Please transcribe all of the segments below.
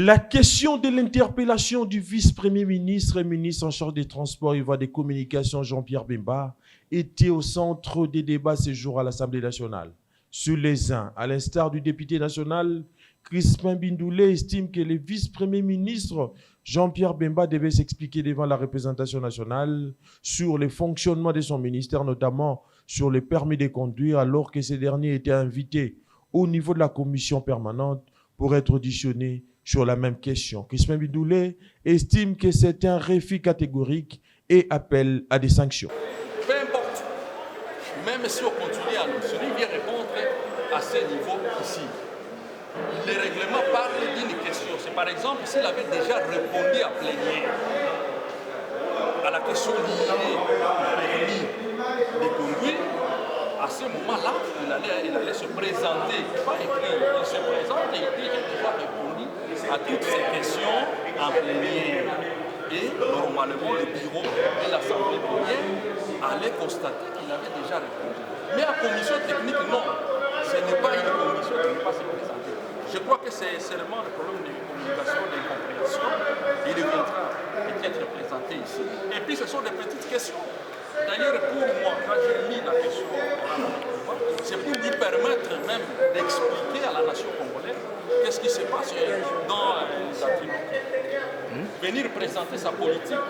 La question de l'interpellation du vice-premier ministre et ministre en charge des Transports et voies des communications, Jean-Pierre Bemba, était au centre des débats ce jour à l'Assemblée nationale. Sur les uns, à l'instar du député national, Crispin Bindoulé estime que le vice-premier ministre Jean-Pierre Bemba devait s'expliquer devant la représentation nationale sur le fonctionnement de son ministère, notamment sur les permis de conduire, alors que ces derniers étaient invités au niveau de la commission permanente pour être auditionnés sur la même question. Crispin Bindoulé estime que c'est un refus catégorique et appelle à des sanctions. Peu importe, même si on continue à nous il vient répondre à ce niveau ici. Le règlement parle d'une question. C'est par exemple s'il avait déjà répondu à plénière à la question liée au permis de conduire, à ce moment-là, il allait se présenter, pas écrit, il se présente et il dit j'ai déjà répondu à toutes ces questions en plénière. Et normalement, le bureau de l'Assemblée plénière allait constater qu'il avait déjà répondu. Mais en commission technique, non. Ce n'est pas une commission qui ne peut pas se présenter. Je crois que c'est seulement le problème de communication, de compréhension. Il viendra être présenté ici. Et puis, ce sont des petites questions. D'ailleurs, pour moi, quand j'ai mis la question, c'est pour lui permettre même d'expliquer à la nation congolaise qu'est-ce qui se passe dans sa tribune. Venir présenter sa politique de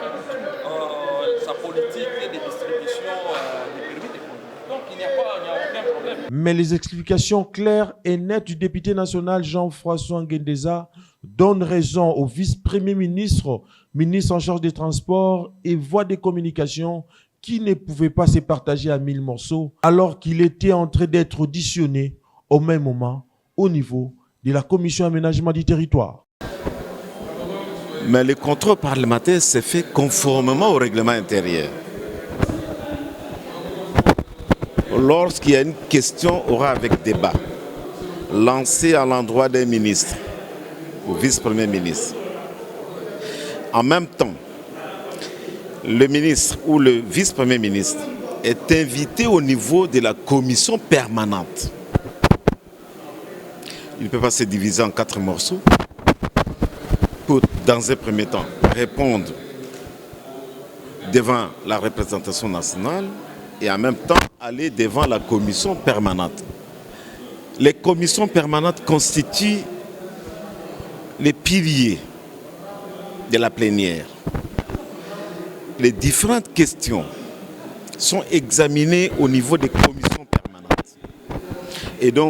distribution des permis de conduire. Donc il n'y a aucun problème. Mais les explications claires et nettes du député national Jean-François Ngendeza donnent raison au vice-premier ministre, ministre en charge des Transports et voies des communications, qui ne pouvait pas se partager à 1000 morceaux alors qu'il était en train d'être auditionné au même moment au niveau de la commission aménagement du territoire. Mais le contrôle parlementaire s'est fait conformément au règlement intérieur. Lorsqu'il y a une question aura avec débat lancée à l'endroit d'un ministre ou vice-premier ministre, en même temps, le ministre ou le vice-premier ministre est invité au niveau de la commission permanente. Il ne peut pas se diviser en 4 morceaux pour, dans un premier temps, répondre devant la représentation nationale et en même temps aller devant la commission permanente. Les commissions permanentes constituent les piliers de la plénière. Les différentes questions sont examinées au niveau des commissions permanentes. Et donc,